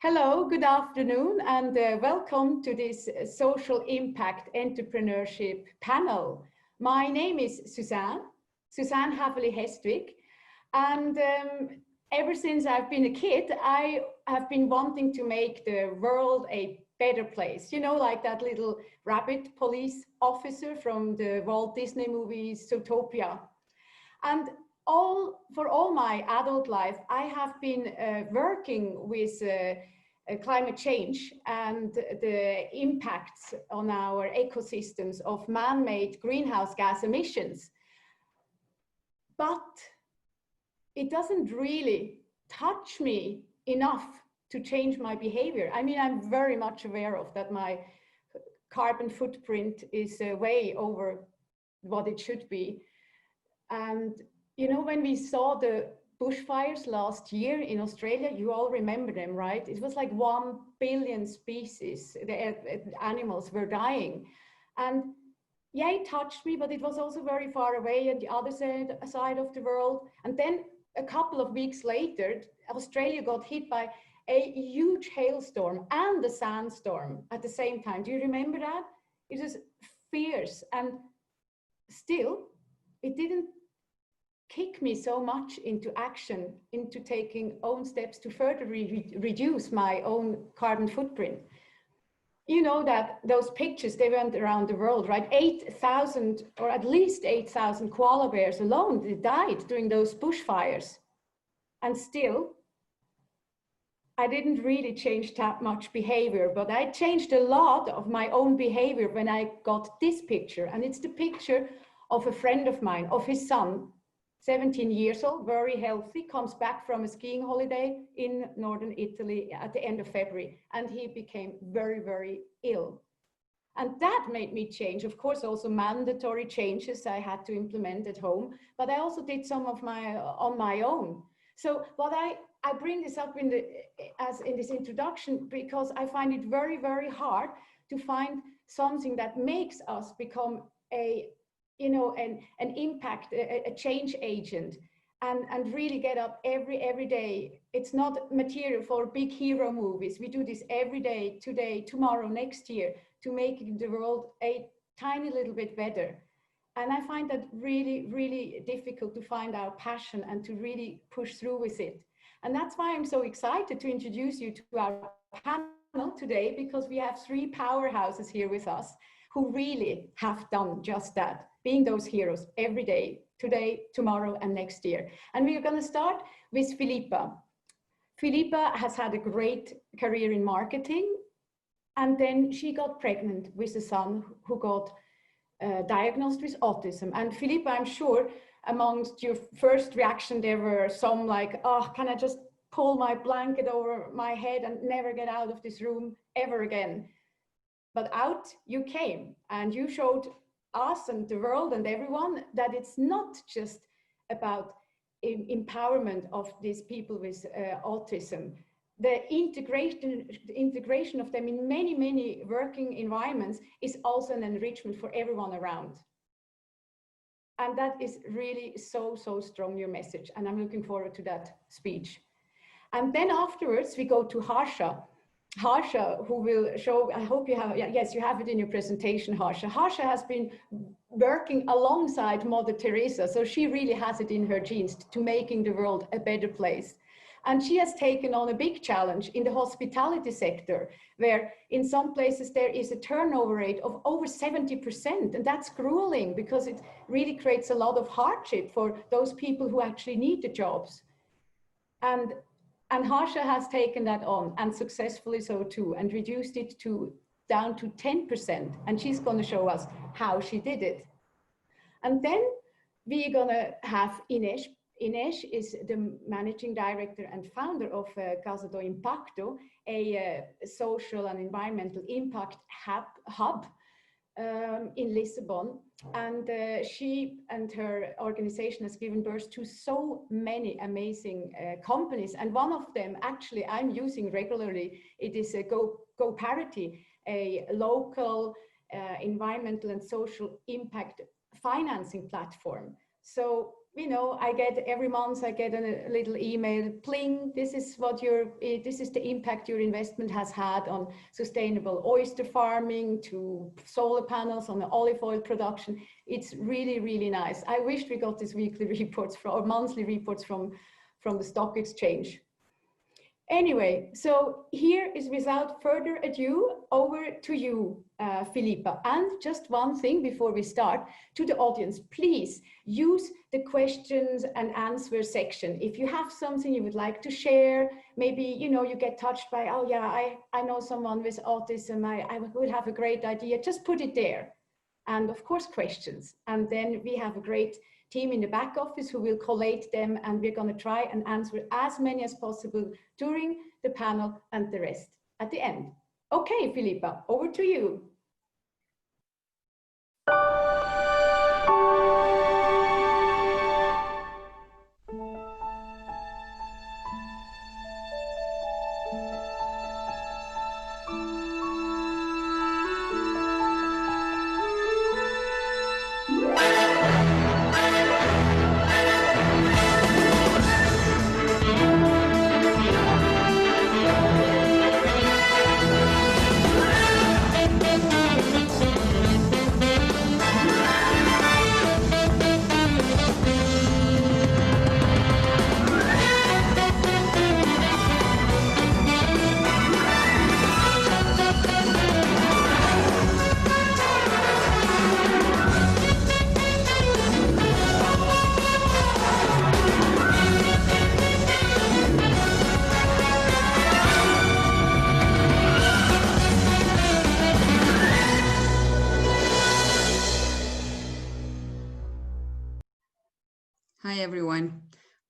Hello, good afternoon, and welcome to this social impact entrepreneurship panel. My name is Susanne Haefeli-Hestvik, and ever since I've been a kid, I have been wanting to make the world a better place. You know, like that little rabbit police officer from the Walt Disney movies Zootopia. And for all my adult life, I have been working with climate change and the impacts on our ecosystems of man-made greenhouse gas emissions. But it doesn't really touch me enough to change my behavior. I mean, I'm very much aware of that my carbon footprint is way over what it should be. And, you know, when we saw the bushfires last year in Australia, you all remember them, right? It was like 1 billion species, the animals were dying. And yeah, it touched me, but it was also very far away on the other side of the world. And then a couple of weeks later, Australia got hit by a huge hailstorm and a sandstorm at the same time. Do you remember that? It was fierce, and still it didn't kick me so much into action, into taking own steps to further reduce my own carbon footprint. You know that those pictures, they went around the world, right? 8,000 or at least 8,000 koala bears alone, they died during those bushfires. And still, I didn't really change that much behavior, but I changed a lot of my own behavior when I got this picture. And it's the picture of a friend of mine, of his son, 17 years old, very healthy, comes back from a skiing holiday in northern Italy at the end of February, and he became very, very ill. And that made me change. Of course, also mandatory changes I had to implement at home, but I also did some of on my own. So what I bring this up in this introduction because I find it very, very hard to find something that makes us become an impact, a change agent, and really get up every day. It's not material for big hero movies. We do this every day, today, tomorrow, next year, to make the world a tiny little bit better. And I find that really, really difficult to find our passion and to really push through with it. And that's why I'm so excited to introduce you to our panel today, because we have 3 powerhouses here with us who really have done just that, being those heroes every day, today, tomorrow, and next year. And we are going to start with Filipa. Filipa has had a great career in marketing, and then she got pregnant with a son who got diagnosed with autism. And Filipa, I'm sure amongst your first reaction, there were some like, oh, can I just pull my blanket over my head and never get out of this room ever again? But out you came, and you showed us and the world and everyone that it's not just about empowerment of these people with autism. The integration of them in many, many working environments is also an enrichment for everyone around. And that is really so, so strong, your message. And I'm looking forward to that speech. And then afterwards, we go to Harsha. Harsha, who will show, I hope you have, yes, you have it in your presentation, Harsha. Harsha has been working alongside Mother Teresa, so she really has it in her genes to making the world a better place. And she has taken on a big challenge in the hospitality sector, where in some places there is a turnover rate of over 70%. And that's grueling because it really creates a lot of hardship for those people who actually need the jobs. And Harsha has taken that on, and successfully so too, and reduced it down to 10%. And she's going to show us how she did it. And then we're going to have Inês. Inês is the managing director and founder of Casa do Impacto, a social and environmental impact hub in Lisbon. And she and her organization has given birth to so many amazing companies. And one of them, actually, I'm using regularly. It is a Go Parity, a local environmental and social impact financing platform. So you know, every month I get a little email, pling, this is the impact your investment has had on sustainable oyster farming, to solar panels on the olive oil production. It's really, really nice. I wish we got these weekly reports or monthly reports from the stock exchange. Anyway, so here is, without further ado, over to you, Filipa. And just one thing before we start, to the audience, please use the questions and answer section. If you have something you would like to share, maybe, you know, you get touched by, oh yeah, I know someone with autism, I would have a great idea, just put it there. And of course, questions. And then we have a great team in the back office who will collate them, and we're going to try and answer as many as possible during the panel and the rest at the end. Okay, Filipa, over to you. Hi everyone,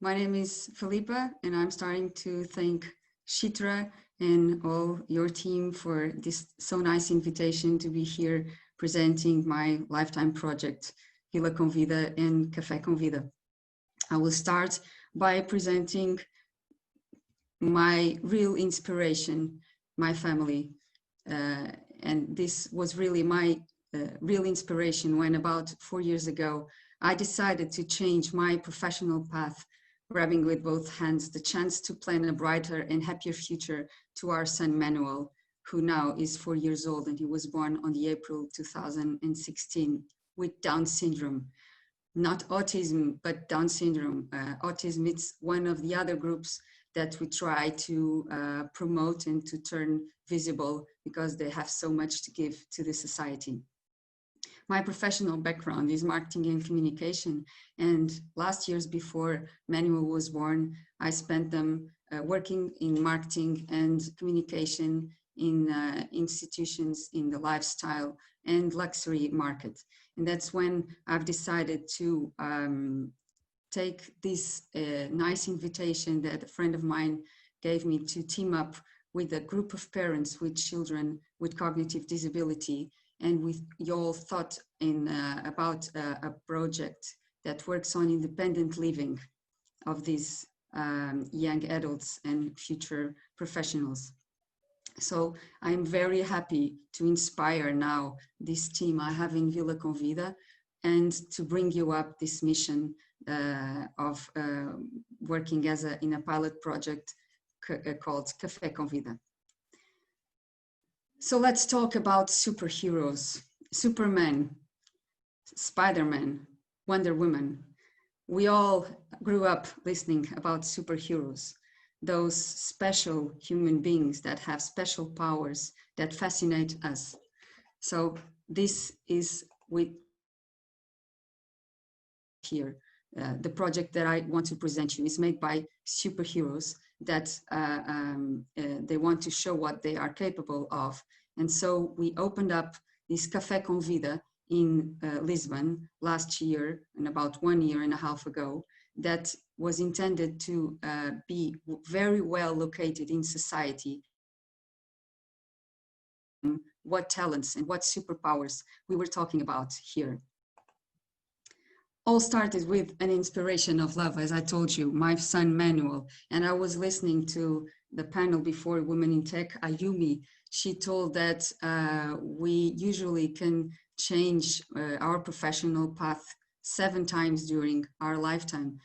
my name is Filipa and I'm starting to thank Shitra and all your team for this so nice invitation to be here presenting my lifetime project, CafécomVida and CafécomVida. I will start by presenting my real inspiration, my family. And this was really my real inspiration when about 4 years ago, I decided to change my professional path, grabbing with both hands the chance to plan a brighter and happier future to our son Manuel, who now is 4 years old, and he was born on the April 2016 with Down syndrome. Not autism, but Down syndrome. Autism, it's one of the other groups that we try to promote and to turn visible because they have so much to give to the society. My professional background is marketing and communication, and last years before Manuel was born, I spent them working in marketing and communication in institutions in the lifestyle and luxury market. And that's when I've decided to take this nice invitation that a friend of mine gave me to team up with a group of parents with children with cognitive disability. And we all thought about a project that works on independent living of these young adults and future professionals. So I'm very happy to inspire now this team I have in CafécomVida and to bring you up this mission of working in a pilot project called CafécomVida. So let's talk about superheroes. Superman, Spider-Man, Wonder Woman. We all grew up listening about superheroes, those special human beings that have special powers that fascinate us. So this is with here. The project that I want to present you is made by superheroes that they want to show what they are capable of. And so we opened up this CafécomVida in Lisbon last year, and about 1.5 years ago, that was intended to be very well located in society. What talents and what superpowers we were talking about here. All started with an inspiration of love, as I told you, my son Manuel. And I was listening to the panel before, Women in Tech, Ayumi. She told that we usually can change our professional path 7 times during our lifetime.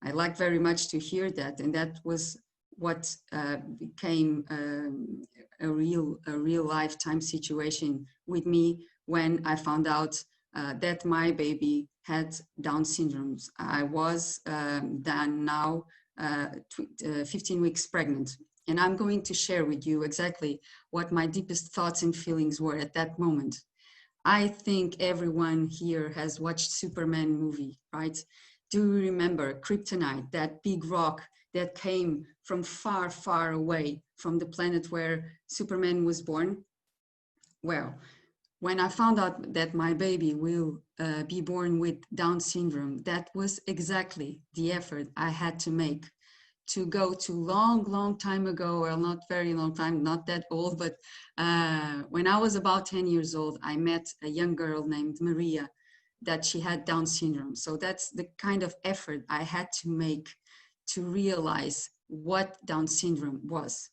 I like very much to hear that, and that was what became a real lifetime situation with me when I found out that my baby had Down syndrome. I was then now 15 weeks pregnant, and I'm going to share with you exactly what my deepest thoughts and feelings were at that moment. I think everyone here has watched Superman movie, right? Do you remember Kryptonite, that big rock that came from far, far away from the planet where Superman was born? Well, when I found out that my baby will be born with Down syndrome, that was exactly the effort I had to make to go to long time ago, or not very long time, not that old, but when I was about 10 years old, I met a young girl named Maria that she had Down syndrome. So that's the kind of effort I had to make to realize what Down syndrome was.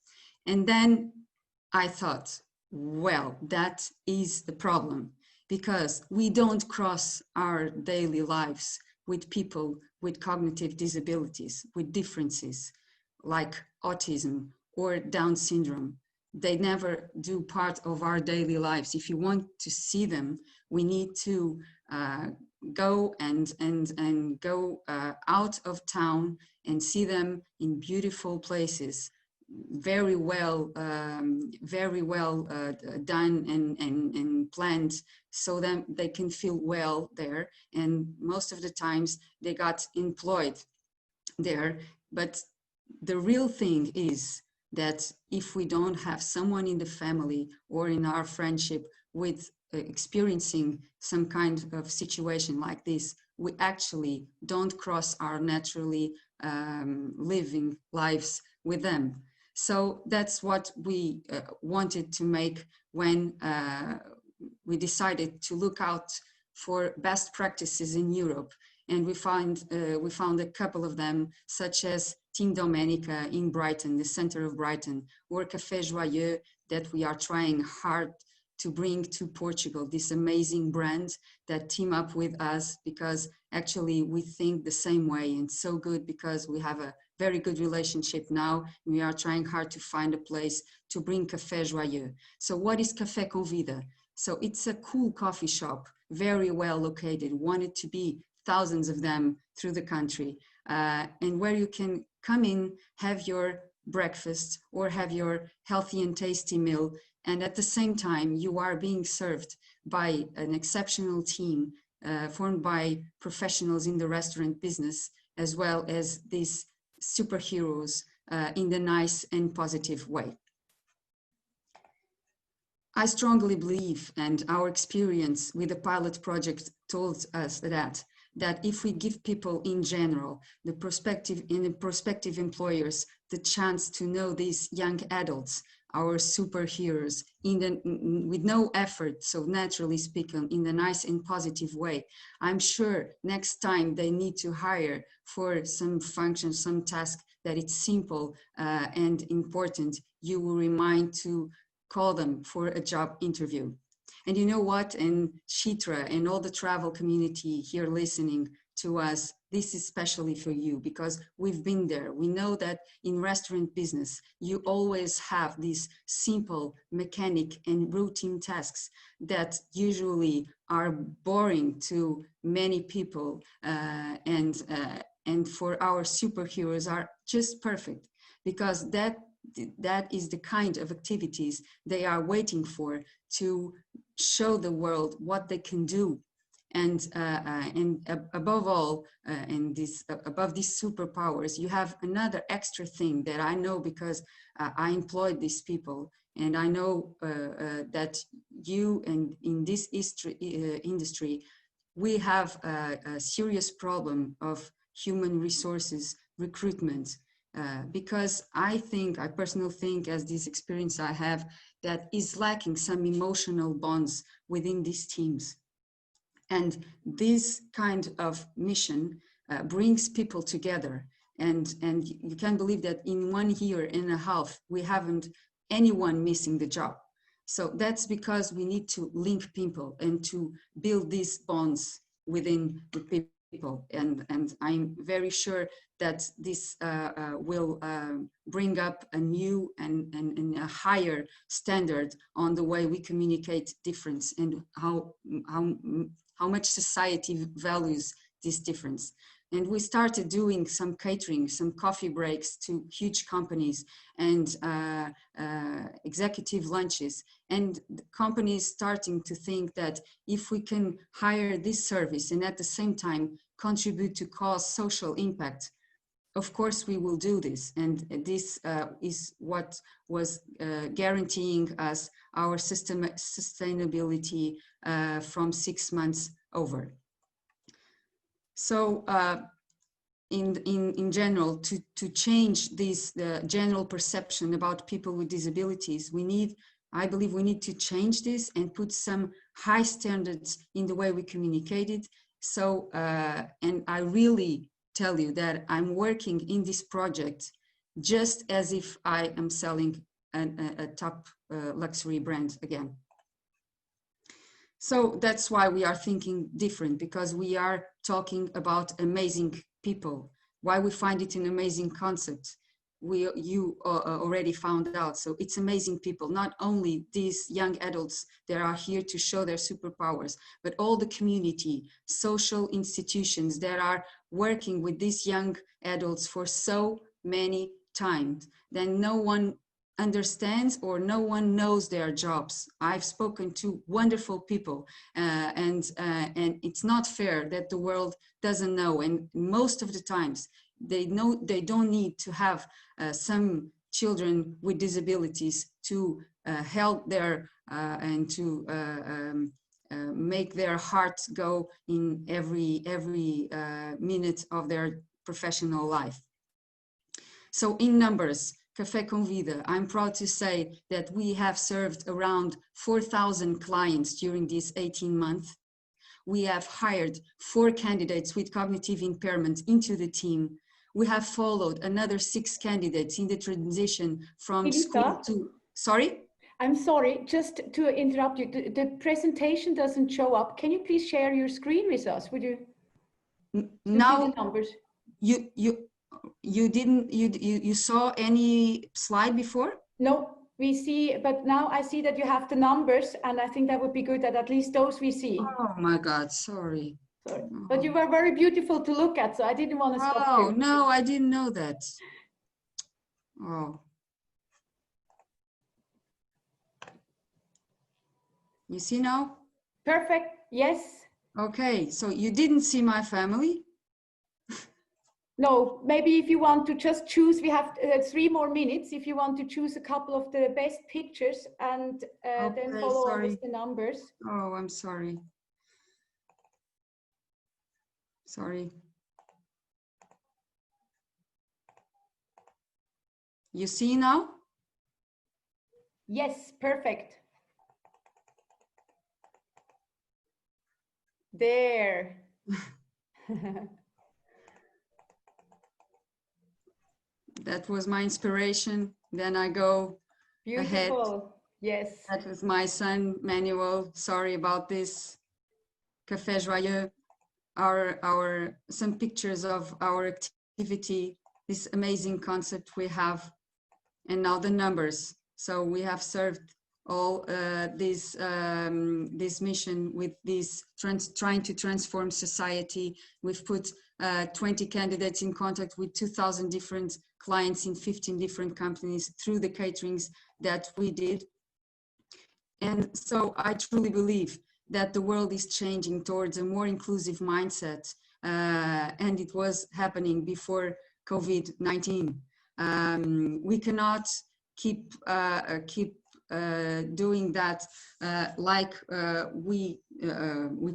And then I thought, well, that is the problem, because we don't cross our daily lives with people with cognitive disabilities, with differences like autism or Down syndrome. They never do part of our daily lives. If you want to see them, we need to go and go out of town and see them in beautiful places, very well done and planned, so that they can feel well there. And most of the times they got employed there. But the real thing is that if we don't have someone in the family or in our friendship with experiencing some kind of situation like this, we actually don't cross our naturally living lives with them. So that's what we wanted to make when we decided to look out for best practices in Europe. And we found a couple of them, such as Team Domenica in Brighton, the center of Brighton, or Café Joyeux, that we are trying hard to bring to Portugal, this amazing brand that team up with us, because actually we think the same way, and so good because we have a very good relationship now. We are trying hard to find a place to bring Café Joyeux. So what is CafécomVida? So it's a cool coffee shop, very well located, wanted to be thousands of them through the country, and where you can come in, have your breakfast or have your healthy and tasty meal, and at the same time you are being served by an exceptional team formed by professionals in the restaurant business, as well as these superheroes in the nice and positive way. I strongly believe, and our experience with the pilot project told us that if we give people in general, the prospective employers, the chance to know these young adults, our superheroes, with no effort, so naturally speaking, in a nice and positive way, I'm sure next time they need to hire for some function, some task that it's simple and important, you will remind to call them for a job interview. And you know what? And Chitra and all the travel community here listening to us, this is especially for you, because we've been there. We know that in restaurant business, you always have these simple mechanic and routine tasks that usually are boring to many people, and for our superheroes are just perfect, because that is the kind of activities they are waiting for, to show the world what they can do. And above all, above these superpowers, you have another extra thing that I know, because I employed these people, and I know that you and in this industry, we have a serious problem of human resources recruitment. Because I personally think, as this experience I have, that is lacking some emotional bonds within these teams. And this kind of mission brings people together. And you can't believe that in 1 year and a half, we haven't anyone missing the job. So that's because we need to link people and to build these bonds within the people. And I'm very sure that this will bring up a new and a higher standard on the way we communicate difference and how much society values this difference. And we started doing some catering, some coffee breaks to huge companies and executive lunches. And the companies starting to think that if we can hire this service and at the same time contribute to cause social impact, of course we will do this. And this is what was guaranteeing us our sustainability from 6 months over. So in general, to change this general perception about people with disabilities, I believe we need to change this and put some high standards in the way we communicate it. So, and I really tell you that I'm working in this project just as if I am selling a top luxury brand again. So that's why we are thinking different, because we are talking about amazing people. Why we find it an amazing concept, you already found out. So it's amazing people, not only these young adults that are here to show their superpowers, but all the community, social institutions that are working with these young adults for so many times. Then no one understands or no one knows their jobs. I've spoken to wonderful people and it's not fair that the world doesn't know. And most of the times they know they don't need to have some children with disabilities to help their and to make their hearts go in every minute of their professional life. So in numbers, CafécomVida, I'm proud to say that we have served around 4,000 clients during these 18 months. We have hired 4 candidates with cognitive impairment into the team. We have followed another 6 candidates in the transition from school to, sorry? I'm sorry, just to interrupt you. The presentation doesn't show up. Can you please share your screen with us? Would you? Now, see the numbers? You saw any slide before? No, we see, but now I see that you have the numbers, and I think that would be good that at least those we see. Oh my God, sorry. Sorry. But you were very beautiful to look at, so I didn't want to stop you. Oh, no, I didn't know that. Oh. You see now? Perfect, yes. Okay, so you didn't see my family? No, maybe if you want to just choose, we have 3 more minutes. If you want to choose a couple of the best pictures and okay, then follow on sorry. with the numbers. Oh, I'm sorry. Sorry. You see now? Yes, perfect. There. That was my inspiration. Then I go ahead. Beautiful. Yes. That was my son, Manuel. Sorry about this. Café Joyeux. Some pictures of our activity, this amazing concept we have, and now the numbers. So we have served all this mission with this trying to transform society. We've put 20 candidates in contact with 2,000 different clients in 15 different companies through the caterings that we did. And so I truly believe that the world is changing towards a more inclusive mindset, and it was happening before COVID-19. We cannot keep doing that we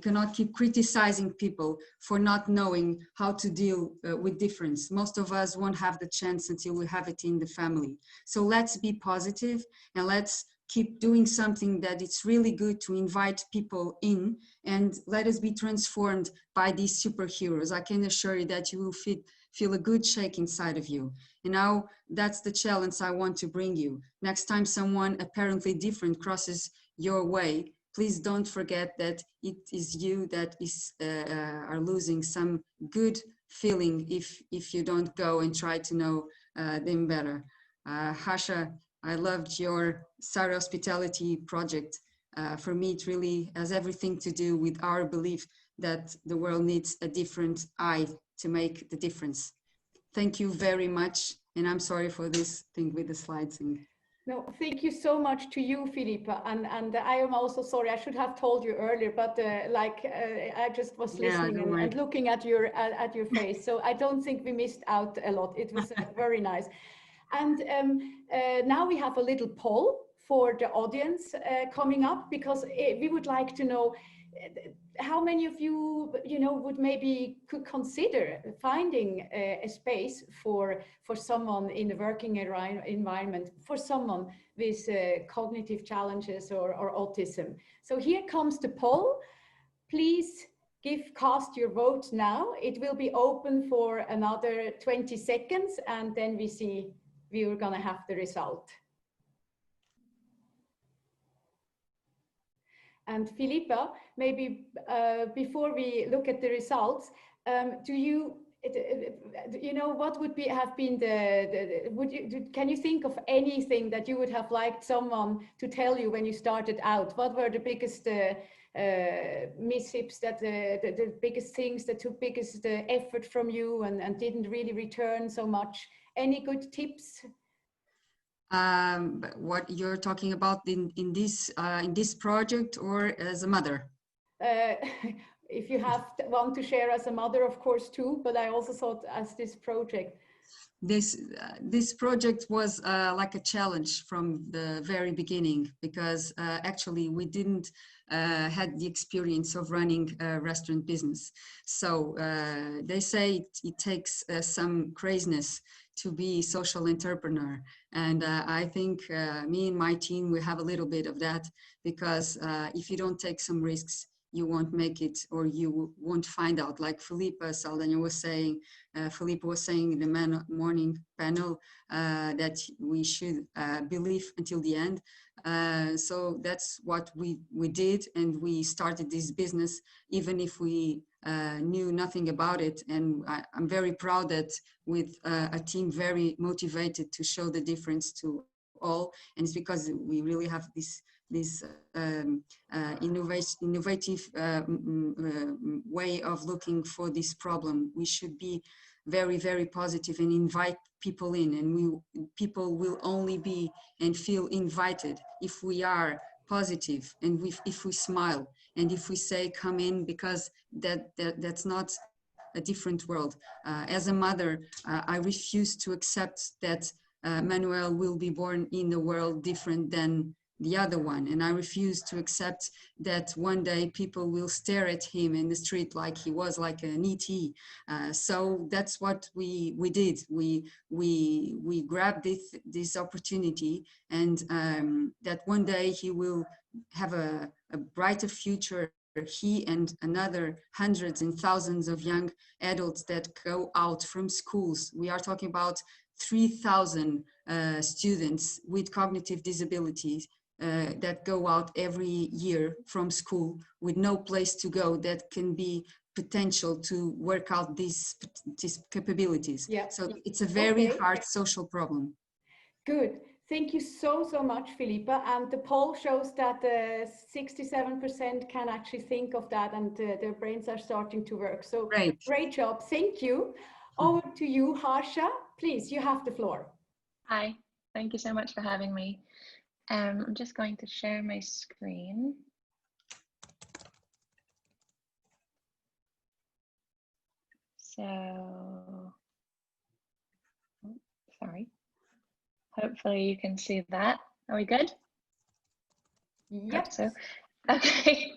cannot keep criticizing people for not knowing how to deal with difference. Most of us won't have the chance until we have it in the family. So let's be positive and let's keep doing something that it's really good to invite people in, and let us be transformed by these superheroes. I can assure you that you will feel a good shake inside of you. And now that's the challenge I want to bring you. Next time someone apparently different crosses your way, please don't forget that it is you that is are losing some good feeling if you don't go and try to know them better. Harsha, I loved your SAIRA hospitality project. For me, it really has everything to do with our belief that the world needs a different eye to make the difference. Thank you very much. And I'm sorry for this thing with the slides. No, thank you so much to you, Filipa. And I am also sorry, I should have told you earlier, but I just was listening and looking at your face. So I don't think we missed out a lot. It was very nice. And now we have a little poll for the audience coming up, because we would like to know how many of you, would maybe could consider finding a space for someone in the working environment, for someone with cognitive challenges or autism. So here comes the poll. Please cast your vote now. It will be open for another 20 seconds, and then we're going to have the result. And Filipa, maybe before we look at the results, what would have been can you think of anything that you would have liked someone to tell you when you started out? What were the biggest mishaps, that the biggest things that took biggest effort from you and didn't really return so much? Any good tips? What you're talking about in this project, or as a mother? If you want to share as a mother, of course, too, but I also thought as this project. This project was like a challenge from the very beginning, because actually we didn't had the experience of running a restaurant business. So they say it takes some craziness to be social entrepreneur. And I think me and my team, we have a little bit of that, because if you don't take some risks, you won't make it, or you won't find out. Like Filipa Saldana was saying, Filipa was saying in the morning panel that we should believe until the end. So that's what we did, and we started this business even if we knew nothing about it. And I'm very proud that with a team very motivated to show the difference to all, and it's because we really have this innovative way of looking for this problem. We should be very, very positive and invite people in, and people will only be and feel invited if we are positive, and if we smile, and if we say come in, because that's not a different world. As a mother, I refuse to accept that Manuel will be born in a world different than the other one, and I refuse to accept that one day people will stare at him in the street like he was like an ET. So that's what we did. We grabbed this opportunity, and that one day he will have a brighter future. He and another hundreds and thousands of young adults that go out from schools. We are talking about 3,000 students with cognitive disabilities that go out every year from school with no place to go, that can be potential to work out these capabilities. Yeah. So it's a very hard social problem. Good. Thank you so much, Filipa. And the poll shows that 67% can actually think of that, and their brains are starting to work. So great job. Thank you. Over to you, Harsha. Please, you have the floor. Hi. Thank you so much for having me. I'm just going to share my screen. So, sorry. Hopefully you can see that. Are we good? Yep. So, okay.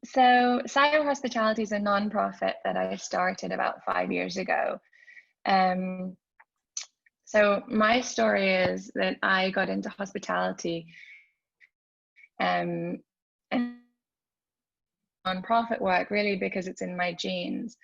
So SAIRA Hospitality is a non-profit that I started about 5 years ago. So So my story is that I got into hospitality and nonprofit work really because it's in my genes.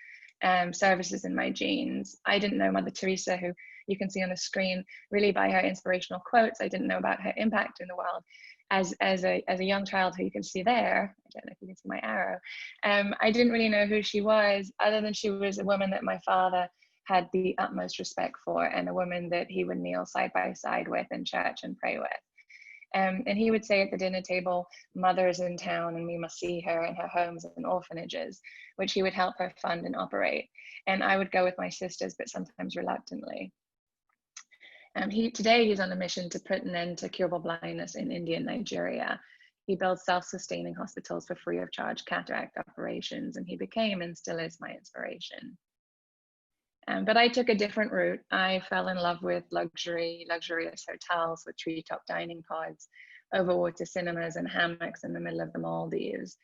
Services in my genes. I didn't know Mother Teresa, who you can see on the screen, really by her inspirational quotes. I didn't know about her impact in the world. As a young child, who you can see there, I don't know if you can see my arrow, I didn't really know who she was, other than she was a woman that my father had the utmost respect for, and a woman that he would kneel side by side with in church and pray with. And he would say at the dinner table, mother's in town and we must see her in her homes and orphanages, which he would help her fund and operate. And I would go with my sisters, but sometimes reluctantly. Today he's on a mission to put an end to curable blindness in India and Nigeria. He builds self-sustaining hospitals for free of charge cataract operations, and he became and still is my inspiration. But I took a different route. I fell in love with luxurious hotels with treetop dining pods, overwater cinemas and hammocks in the middle of the Maldives.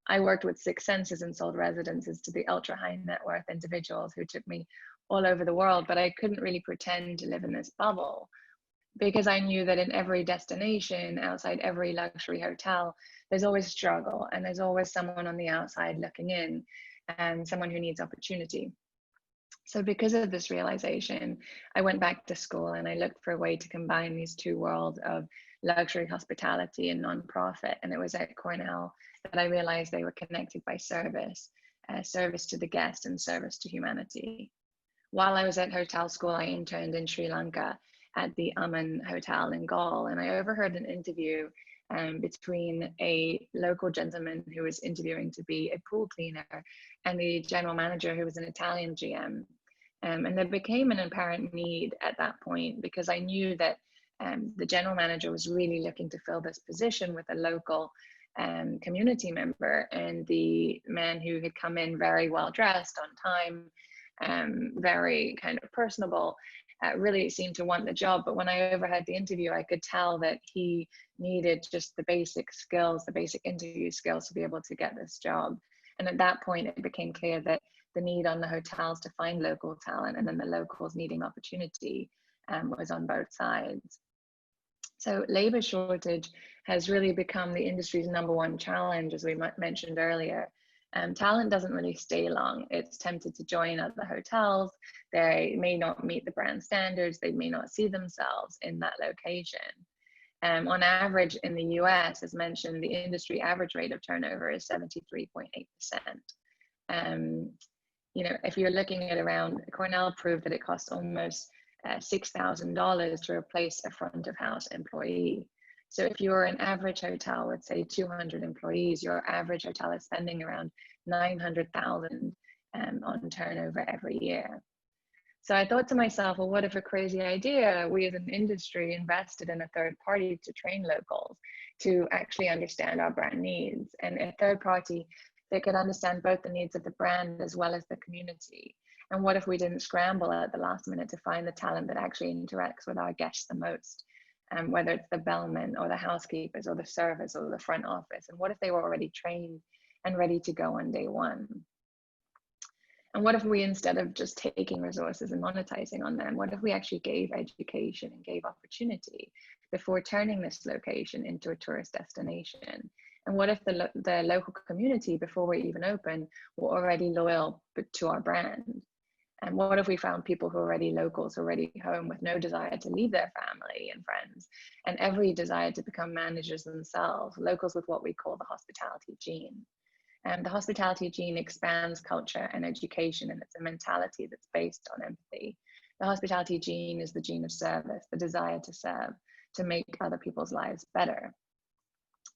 I worked with Six Senses and sold residences to the ultra high net worth individuals who took me all over the world, but I couldn't really pretend to live in this bubble because I knew that in every destination, outside every luxury hotel, there's always struggle and there's always someone on the outside looking in and someone who needs opportunity. So because of this realization, I went back to school and I looked for a way to combine these two worlds of luxury hospitality and nonprofit. And it was at Cornell that I realized they were connected by service, service to the guest and service to humanity. While I was at hotel school, I interned in Sri Lanka at the Aman Hotel in Galle, and I overheard an interview between a local gentleman who was interviewing to be a pool cleaner and the general manager, who was an Italian GM. And there became an apparent need at that point because I knew that the general manager was really looking to fill this position with a local community member, and the man who had come in very well dressed, on time, very kind of personable, really seemed to want the job. But when I overheard the interview, I could tell that he needed just the basic skills, the basic interview skills to be able to get this job. And at that point, it became clear that the need on the hotels to find local talent and then the locals needing opportunity was on both sides. So labor shortage has really become the industry's #1 challenge, as we mentioned earlier. Talent doesn't really stay long. It's tempted to join other hotels. They may not meet the brand standards. They may not see themselves in that location. On average in the US, as mentioned, the industry average rate of turnover is 73.8%. You know, if you're looking at around, Cornell proved that it costs almost $6,000 to replace a front of house employee. So if you're an average hotel with say 200 employees, your average hotel is spending around $900,000 on turnover every year. So I thought to myself, well, what if a crazy idea, we as an industry invested in a third party to train locals to actually understand our brand needs, and a third party that could understand both the needs of the brand as well as the community. And what if we didn't scramble at the last minute to find the talent that actually interacts with our guests the most, whether it's the bellman or the housekeepers or the servers or the front office? And what if they were already trained and ready to go on day one? And what if we, instead of just taking resources and monetizing on them, what if we actually gave education and gave opportunity before turning this location into a tourist destination? And what if the local community, before we even open, were already loyal to our brand? And what if we found people who are already locals, already home, with no desire to leave their family and friends, and every desire to become managers themselves, locals with what we call the hospitality gene? And the hospitality gene expands culture and education, and it's a mentality that's based on empathy. The hospitality gene is the gene of service, the desire to serve, to make other people's lives better.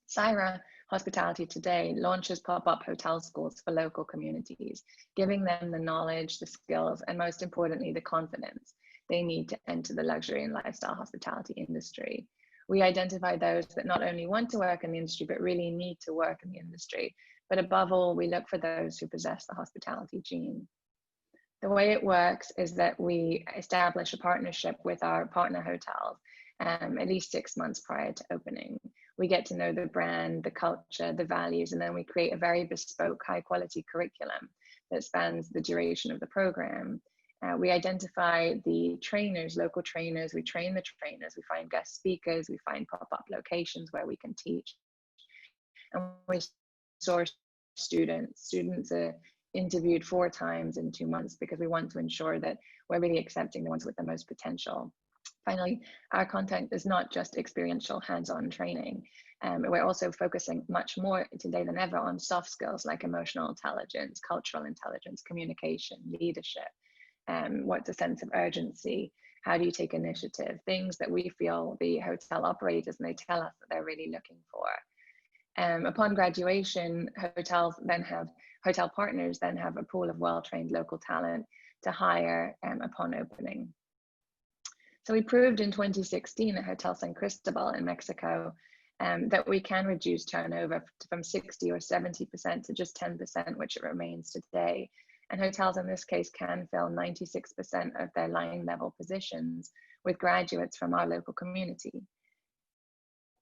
SAIRA Hospitality today launches pop-up hotel schools for local communities, giving them the knowledge, the skills, and most importantly, the confidence they need to enter the luxury and lifestyle hospitality industry. We identify those that not only want to work in the industry, but really need to work in the industry. But above all, we look for those who possess the hospitality gene. The way it works is that we establish a partnership with our partner hotels at least 6 months prior to opening. We get to know the brand, the culture, the values, and then we create a very bespoke, high quality curriculum that spans the duration of the program. We identify the trainers, local trainers, we train the trainers, we find guest speakers, we find pop-up locations where we can teach, and we source students. Students are interviewed 4 times in 2 months because we want to ensure that we're really accepting the ones with the most potential. Finally, our content is not just experiential hands-on training. We're also focusing much more today than ever on soft skills like emotional intelligence, cultural intelligence, communication, leadership. What's a sense of urgency? How do you take initiative? Things that we feel the hotel operators, and they tell us that they're really looking for. Upon graduation, hotel partners then have a pool of well-trained local talent to hire upon opening. So we proved in 2016 at Hotel San Cristobal in Mexico that we can reduce turnover from 60 or 70% to just 10%, which it remains today. And hotels in this case can fill 96% of their line level positions with graduates from our local community.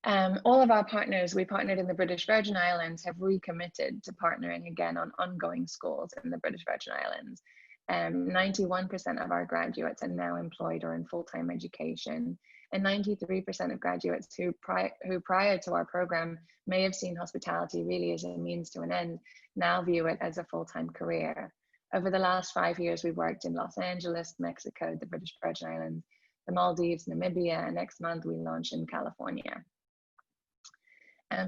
All of our partners, we partnered in the British Virgin Islands, have recommitted to partnering again on ongoing schools in the British Virgin Islands. 91% of our graduates are now employed or in full-time education, and 93% of graduates who prior to our program may have seen hospitality really as a means to an end, now view it as a full-time career. Over the last 5 years, we've worked in Los Angeles, Mexico, the British Virgin Islands, the Maldives, Namibia, and next month we launch in California.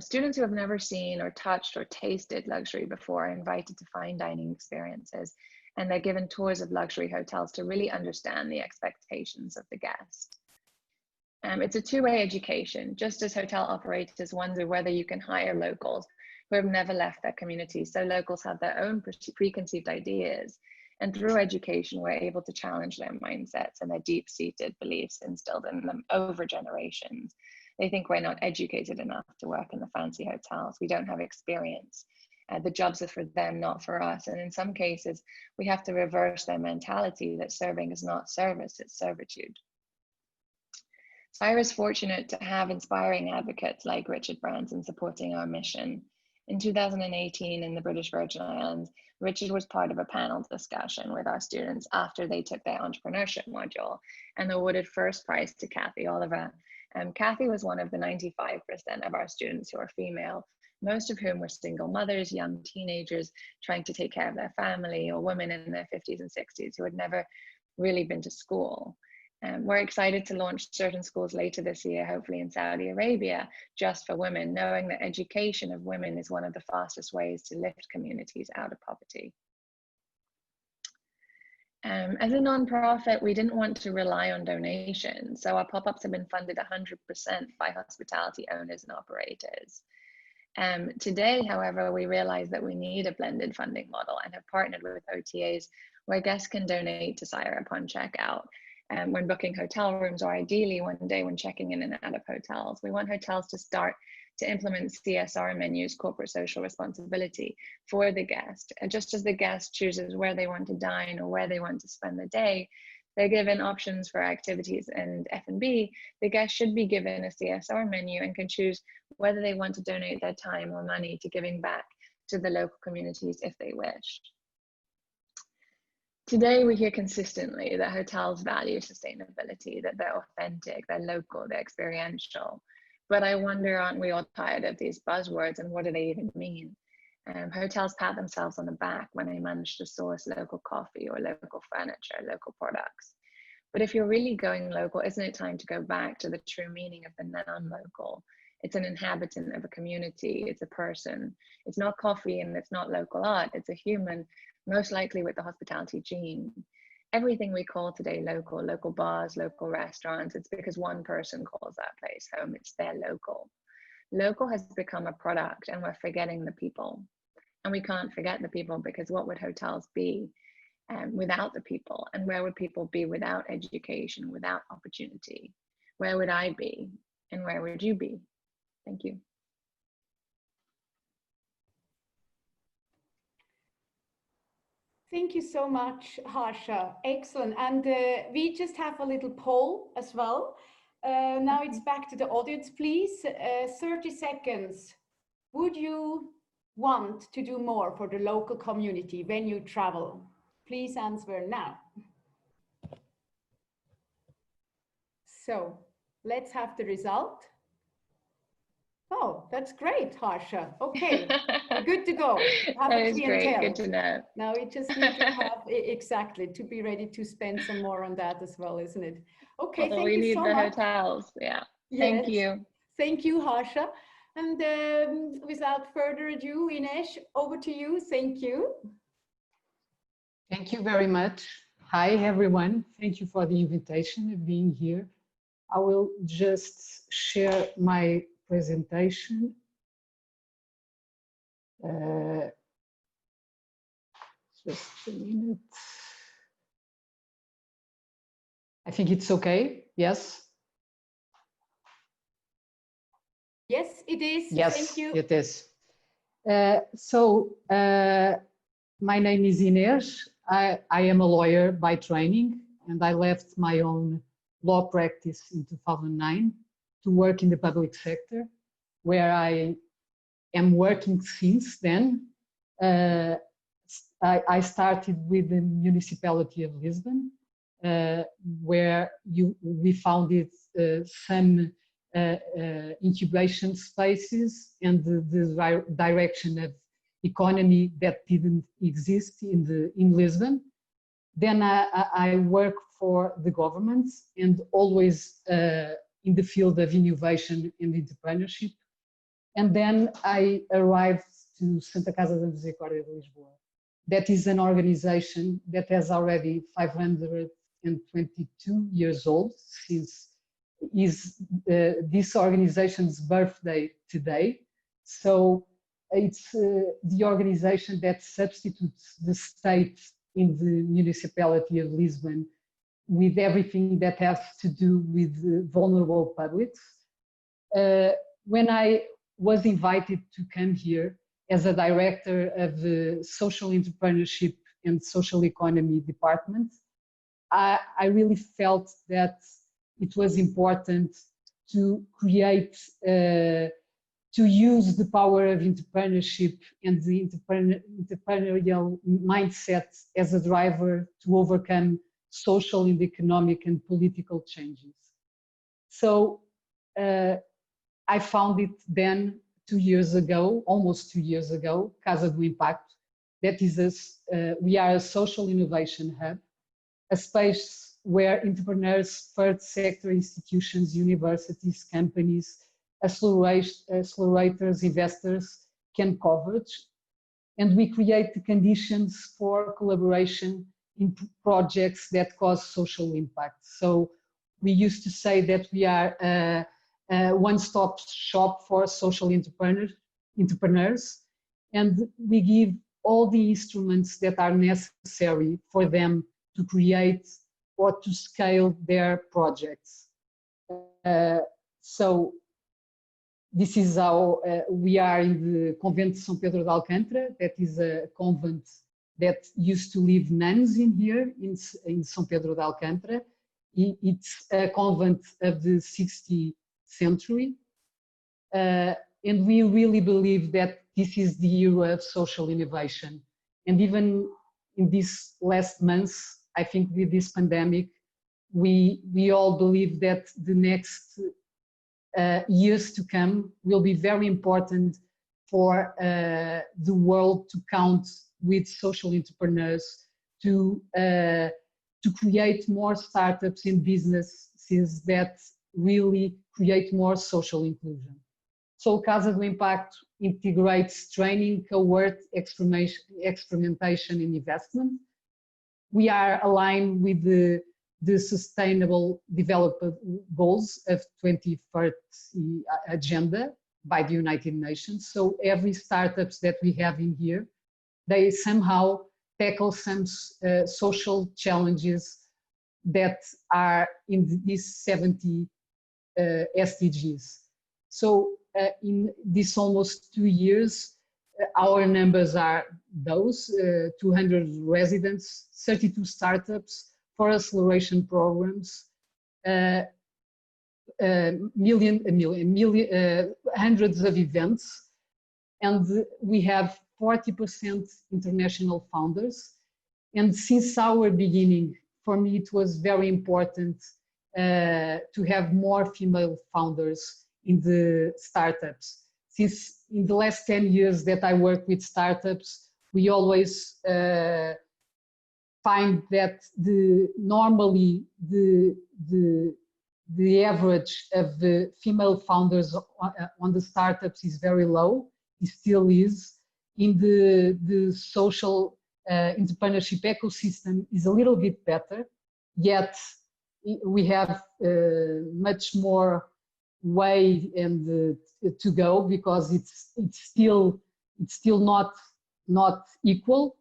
Students who have never seen or touched or tasted luxury before are invited to fine dining experiences, and they're given tours of luxury hotels to really understand the expectations of the guest. It's a two-way education, just as hotel operators wonder whether you can hire locals who have never left their community. So locals have their own preconceived ideas. And through education, we're able to challenge their mindsets and their deep-seated beliefs instilled in them over generations. They think we're not educated enough to work in the fancy hotels. We don't have experience. The jobs are for them, not for us. And in some cases, we have to reverse their mentality that serving is not service, it's servitude. SAIRA is fortunate to have inspiring advocates like Richard Branson supporting our mission. In 2018, in the British Virgin Islands, Richard was part of a panel discussion with our students after they took their entrepreneurship module and awarded first prize to Kathy Oliver. Kathy was one of the 95% of our students who are female, most of whom were single mothers, young teenagers trying to take care of their family, or women in their 50s and 60s who had never really been to school. We're excited to launch certain schools later this year, hopefully in Saudi Arabia, just for women, knowing that education of women is one of the fastest ways to lift communities out of poverty. As a nonprofit, we didn't want to rely on donations, so our pop-ups have been funded 100% by hospitality owners and operators. Today, however, we realize that we need a blended funding model and have partnered with OTAs where guests can donate to SAIRA upon checkout. When booking hotel rooms, or ideally one day when checking in and out of hotels. We want hotels to start to implement CSR menus, corporate social responsibility, for the guest. And just as the guest chooses where they want to dine or where they want to spend the day, they're given options for activities and F&B. The guest should be given a CSR menu and can choose whether they want to donate their time or money to giving back to the local communities if they wish. Today, we hear consistently that hotels value sustainability, that they're authentic, they're local, they're experiential. But I wonder, aren't we all tired of these buzzwords, and what do they even mean? Hotels pat themselves on the back when they manage to source local coffee or local furniture, local products. But if you're really going local, isn't it time to go back to the true meaning of the non-local? It's an inhabitant of a community, it's a person. It's not coffee and it's not local art, it's a human, most likely with the hospitality gene. Everything we call today local, local bars, local restaurants, it's because one person calls that place home, it's their local. Local has become a product and we're forgetting the people. And we can't forget the people, because what would hotels be without the people? And where would people be without education, without opportunity? Where would I be? And where would you be? Thank you. Thank you so much, Harsha. Excellent. And we just have a little poll as well. Now it's back to the audience, please. 30 seconds. Would you want to do more for the local community when you travel? Please answer now. So let's have the result. Oh, that's great, Harsha. Okay, we're good to go. Have That a is great. clientele. Good to know. Now we just need to have, exactly, to be ready to spend some more on that as well, isn't it? Okay, Well, thank we you need so the much. hotels. Yeah. Yes. Thank you. Thank you, Harsha. And without further ado, Inês, over to you. Thank you. Thank you very much. Hi, everyone. Thank you for the invitation of being here. I will just share my presentation. Just a minute. I think it's okay. Yes? Yes, it is. Yes, thank you. it is. My name is Inês. I am a lawyer by training, and I left my own law practice in 2009 to work in the public sector, where I am working since then. I started with the municipality of Lisbon, where we founded some incubation spaces and the direction of economy that didn't exist in Lisbon. Then I work for the government and always in the field of innovation and entrepreneurship. And then I arrived to Santa Casa da Misericórdia de Lisboa. That is an organization that has already 522 years old, since is this organization's birthday today. So it's the organization that substitutes the state in the municipality of Lisbon with everything that has to do with vulnerable publics. When I was invited to come here as a director of the social entrepreneurship and social economy department, I really felt that it was important to create, to use the power of entrepreneurship and the entrepreneurial mindset as a driver to overcome social and economic and political changes. So I founded then 2 years ago, almost 2 years ago, Casa do Impacto. That is we are a social innovation hub, a space where entrepreneurs, third sector institutions, universities, companies, accelerators, investors can converge. And we create the conditions for collaboration in projects that cause social impact. So we used to say that we are a one-stop shop for social entrepreneurs, and we give all the instruments that are necessary for them to create or to scale their projects. So this is how we are in the Convento de São Pedro de Alcântara. That is a convent that used to live nuns in here in São Pedro de Alcântara. It's a convent of the 60th century. And we really believe that this is the era of social innovation. And even in these last months, I think with this pandemic, we all believe that the next years to come will be very important for the world to count with social entrepreneurs to create more startups and businesses that really create more social inclusion. So Casa do Impacto integrates training, cohort, experimentation and investment. We are aligned with the Sustainable Development Goals of 2030 Agenda by the United Nations. So every startups that we have in here, they somehow tackle some social challenges that are in these 70 SDGs. So in this almost 2 years, our numbers are those, 200 residents, 32 startups, 4 acceleration programs, hundreds of events, and we have 40% international founders. And since our beginning, for me, it was very important to have more female founders in the startups. Since in the last 10 years that I work with startups, we always find that normally the average of the female founders on the startups is very low. It still is. In the social entrepreneurship ecosystem is a little bit better, yet we have much more way and to go, because it's still not equal.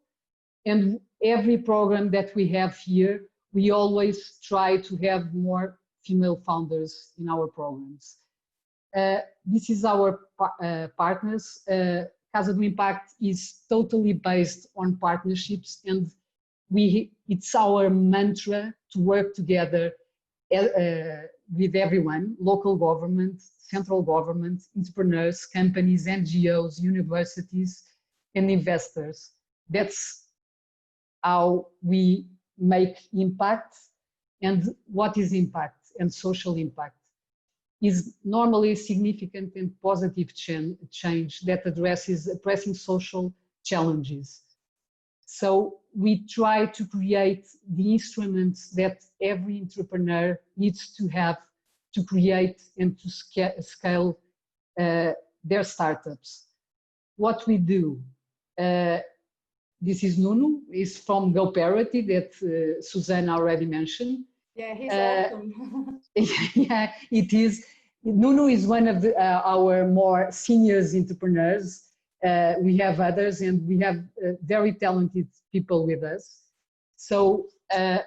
And every program that we have here, we always try to have more female founders in our programs. This is our partners. Casa do Impacto is totally based on partnerships, and it's our mantra to work together with everyone: local government, central government, entrepreneurs, companies, NGOs, universities, and investors. That's how we make impact. And what is impact and social impact? Is normally significant and positive change that addresses pressing social challenges. So we try to create the instruments that every entrepreneur needs to have to create and to scale their startups. What we do, this is Nuno, is from GoParity that Susanne already mentioned. Yeah, he's awesome. Yeah, it is. Nuno is one of our more senior entrepreneurs. We have others, and we have very talented people with us. So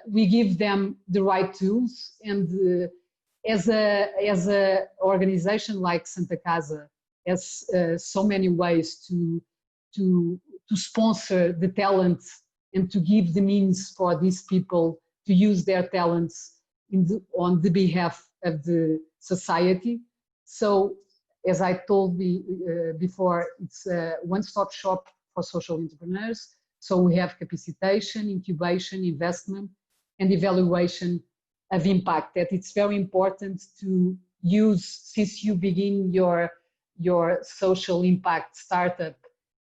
we give them the right tools, and as a organization like Santa Casa has so many ways to sponsor the talent and to give the means for these people to use their talents on the behalf of the society. So, as I told before, it's a one-stop shop for social entrepreneurs. So we have capacitation, incubation, investment, and evaluation of impact. That it's very important to use, since you begin your social impact startup,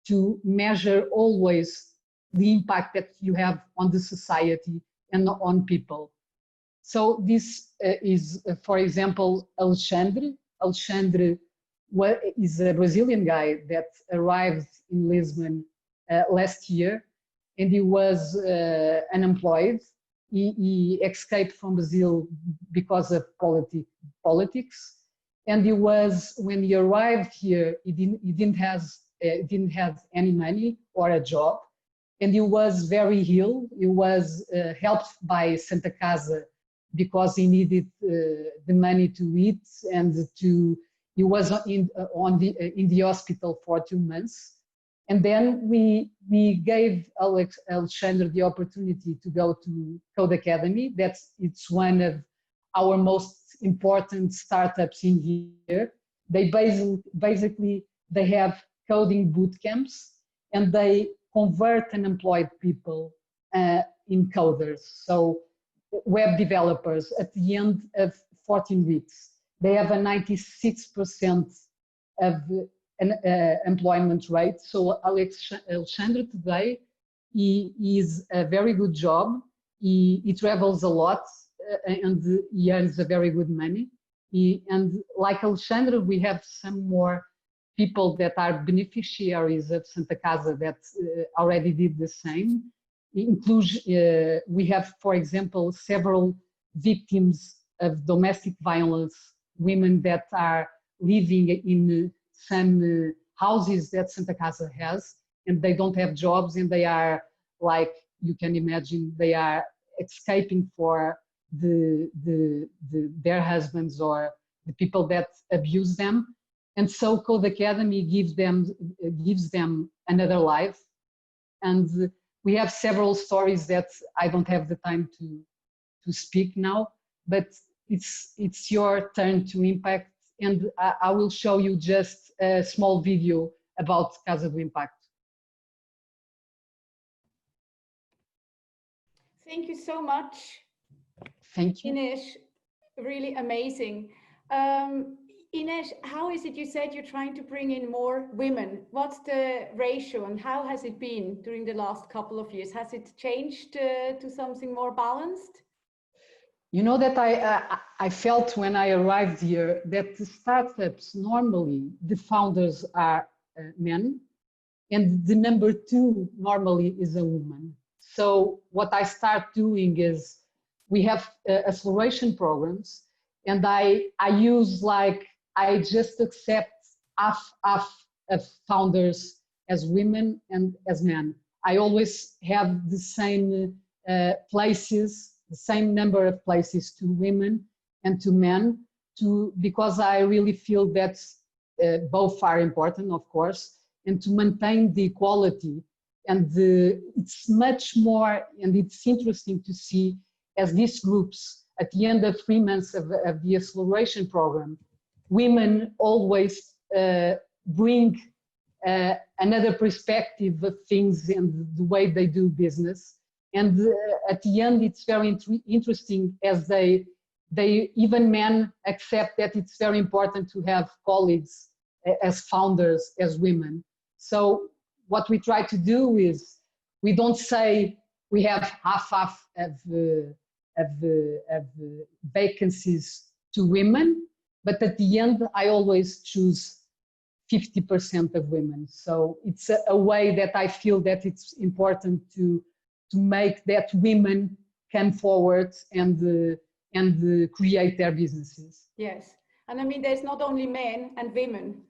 to measure always the impact that you have on the society and on people. So this is, for example, Alexandre. Alexandre is a Brazilian guy that arrived in Lisbon last year, and he was unemployed. He escaped from Brazil because of politics, and when he arrived here, he didn't have any money or a job, and he was very ill. He was helped by Santa Casa because he needed the money to eat, and he was in the hospital for 2 months. And then we gave Alexandre the opportunity to go to Code Academy. It's one of our most important startups in here. They basically they have coding boot camps, and they convert unemployed people in coders. So web developers at the end of 14 weeks. They have a 96% of employment rate. So Alexandre today, he is a very good job. He travels a lot and he earns a very good money. And like Alexandre, we have some more people that are beneficiaries of Santa Casa that already did the same. We have, for example, several victims of domestic violence, women that are living in some houses that Santa Casa has, and they don't have jobs, and they are, like you can imagine, they are escaping for their husbands or the people that abuse them. And so Code Academy gives them another life. And we have several stories that I don't have the time to speak now, but it's your turn to impact. And I will show you just a small video about Casa do Impacto. Thank you so much. Thank you. Inês, really amazing. Inês, how is it you said you're trying to bring in more women? What's the ratio and how has it been during the last couple of years? Has it changed to something more balanced? You know that I felt when I arrived here that the startups, normally the founders are men and the number 2 normally is a woman. So what I start doing is we have acceleration programs and I use like, I just accept half of founders as women and as men. I always have the same places, the same number of places to women and to men, because I really feel that both are important, of course, and to maintain the equality. And it's much more, and it's interesting to see as these groups, at the end of 3 months of the acceleration program, women always bring another perspective of things and the way they do business. And at the end, it's very interesting as they even men accept that it's very important to have colleagues as founders, as women. So what we try to do is, we don't say we have half of vacancies to women, but at the end, I always choose 50% of women. So it's a way that I feel that it's important to make that women come forward and create their businesses. Yes. And I mean, there's not only men and women.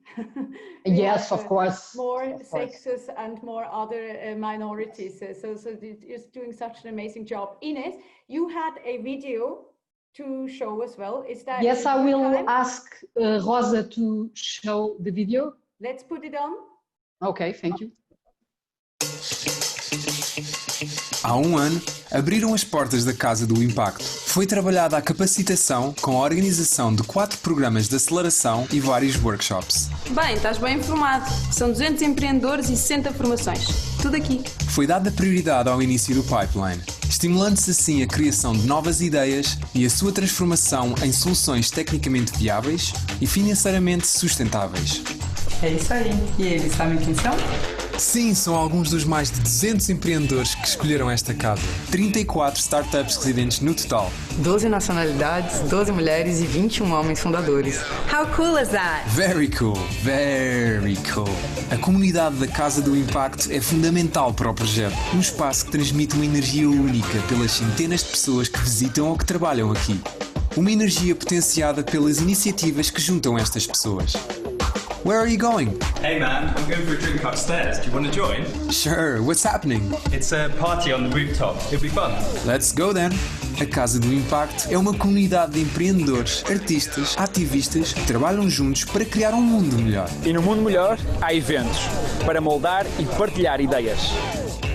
Yes, of course. More sexes and more other minorities. So it's doing such an amazing job. Inês, you had a video to show as well. Is that? Yes, I will ask Rosa to show the video. Let's put it on. Okay, thank you. Há um ano, abriram as portas da Casa do Impacto. Foi trabalhada a capacitação com a organização de 4 programas de aceleração e vários workshops. Bem, estás bem informado. São 200 empreendedores e 60 formações. Tudo aqui. Foi dada prioridade ao início do pipeline, estimulando-se assim a criação de novas ideias e a sua transformação em soluções tecnicamente viáveis e financeiramente sustentáveis. É isso aí. E eles sabem quem são? Sim, são alguns dos mais de 200 empreendedores que escolheram esta casa. 34 startups residentes no total. 12 nacionalidades, 12 mulheres e 21 homens fundadores. How cool is that? Very cool, very cool. A comunidade da Casa do Impacto é fundamental para o projeto. Um espaço que transmite uma energia única pelas centenas de pessoas que visitam ou que trabalham aqui. Uma energia potenciada pelas iniciativas que juntam estas pessoas. Where are you going? Hey man, I'm going for a drink upstairs. Do you want to join? Sure, what's happening? It's a party on the rooftop. It'll be fun. Let's go then. A Casa do Impacto é uma comunidade de empreendedores, artistas, ativistas que trabalham juntos para criar um mundo melhor. E no mundo melhor há eventos para moldar e partilhar ideias.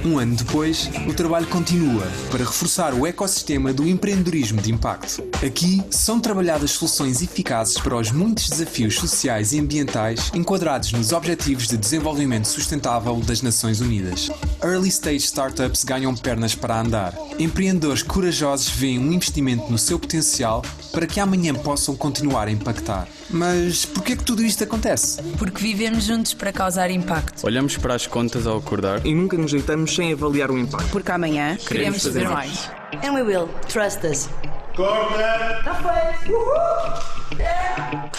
Um ano depois, o trabalho continua para reforçar o ecossistema do empreendedorismo de impacto. Aqui são trabalhadas soluções eficazes para os muitos desafios sociais e ambientais enquadrados nos Objetivos de Desenvolvimento Sustentável das Nações Unidas. Early stage startups ganham pernas para andar. Empreendedores corajosos veem um investimento no seu potencial para que amanhã possam continuar a impactar. Mas porquê que tudo isto acontece? Porque vivemos juntos para causar impacto. Olhamos para as contas ao acordar e nunca nos deitamos sem avaliar o impacto. Porque amanhã queremos fazer mais. And we will. Trust us. Corta! Tá feito! Uhul! Yeah.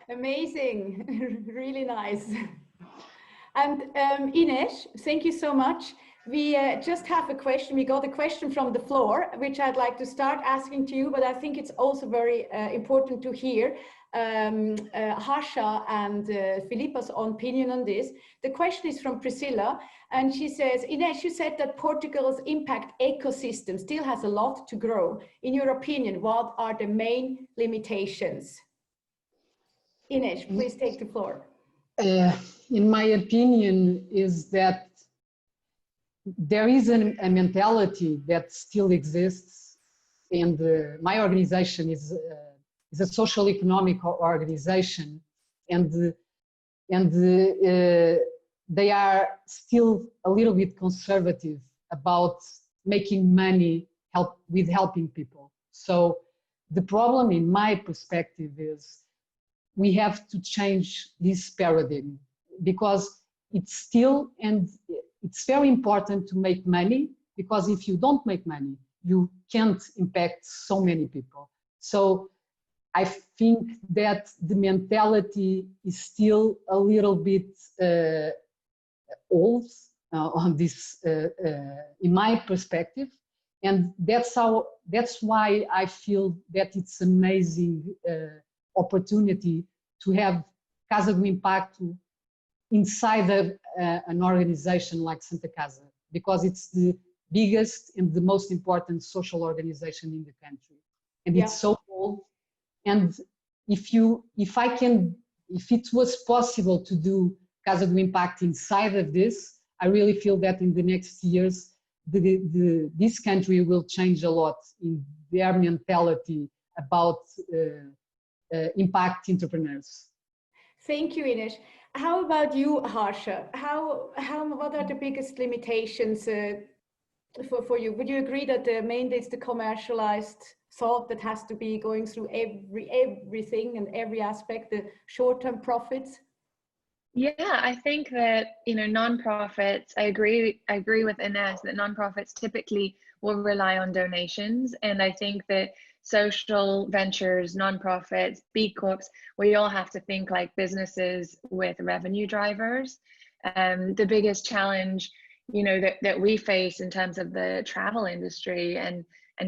Amazing. Really nice. And Inês, thank you so much. We just have a question. We got a question from the floor, which I'd like to start asking to you, but I think it's also very important to hear Harsha and Filipa's opinion on this. The question is from Priscilla, and she says, Inês, you said that Portugal's impact ecosystem still has a lot to grow. In your opinion, what are the main limitations? Inês, please take the floor. In my opinion, is that there is a mentality that still exists, and my organization is a social economic organization, and they are still a little bit conservative about making money with helping people. So the problem in my perspective is we have to change this paradigm, because it's still, and it's very important to make money, because if you don't make money, you can't impact so many people. So I think that the mentality is still a little bit old on this, in my perspective. And that's why I feel that it's amazing opportunity to have Casa do Impacto inside an organization like Santa Casa, because it's the biggest and the most important social organization in the country. And it's so old. And if it was possible to do Casa do Impacto inside of this, I really feel that in the next years, this country will change a lot in their mentality about impact entrepreneurs. Thank you, Inês. How about you, Harsha? What are the biggest limitations for you? Would you agree that mainly it's the commercialized thought that has to be going through everything and every aspect, the short-term profits? Yeah, I think that, nonprofits, I agree with Inês that nonprofits typically will rely on donations. And I think that social ventures, nonprofits, B Corps, we all have to think like businesses with revenue drivers. The biggest challenge, that we face in terms of the travel industry and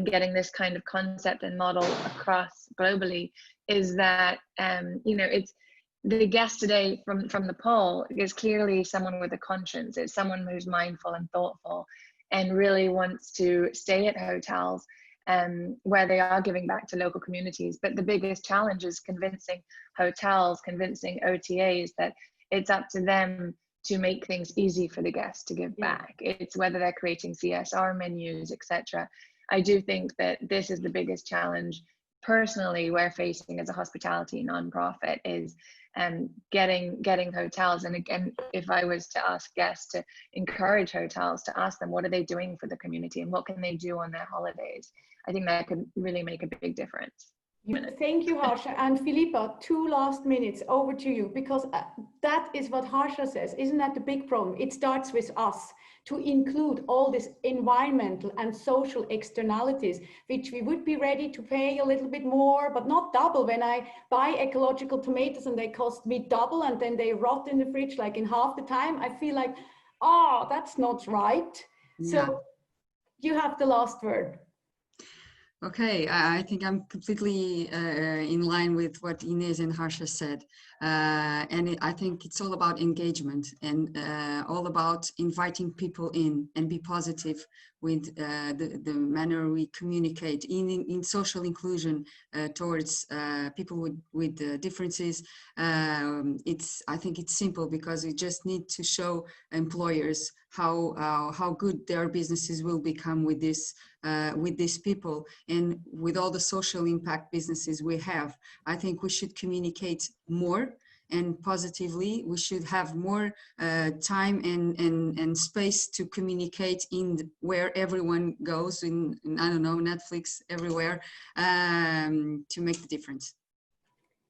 getting this kind of concept and model across globally is that, it's the guest today from the poll is clearly someone with a conscience. It's someone who's mindful and thoughtful and really wants to stay at hotels where they are giving back to local communities. But the biggest challenge is convincing hotels, convincing OTAs that it's up to them to make things easy for the guests to give back. It's whether they're creating CSR menus, etc. I do think that this is the biggest challenge personally we're facing as a hospitality nonprofit is getting hotels. And again, if I was to ask guests to encourage hotels to ask them what are they doing for the community and what can they do on their holidays, I think that could really make a big difference. Thank you, Harsha. And Filipa, 2 last minutes, over to you, because that is what Harsha says. Isn't that the big problem? It starts with us to include all these environmental and social externalities, which we would be ready to pay a little bit more, but not double. When I buy ecological tomatoes and they cost me double and then they rot in the fridge like in half the time, I feel like, oh, that's not right. Yeah. So you have the last word. Okay, I think I'm completely in line with what Inês and Harsha said. And I think it's all about engagement and all about inviting people in and be positive with the manner we communicate in social inclusion towards people with differences. I think it's simple because we just need to show employers how good their businesses will become with these people and with all the social impact businesses we have. I think we should communicate more and positively. We should have more time and space to communicate where everyone goes in I don't know, Netflix, everywhere, to make the difference.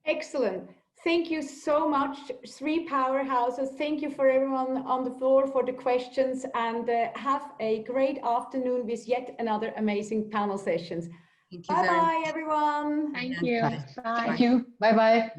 Excellent. Thank you so much, 3 powerhouses. Thank you for everyone on the floor for the questions, and have a great afternoon with yet another amazing panel sessions. Bye-bye, everyone. Thank you. Bye. Thank you. Bye-bye.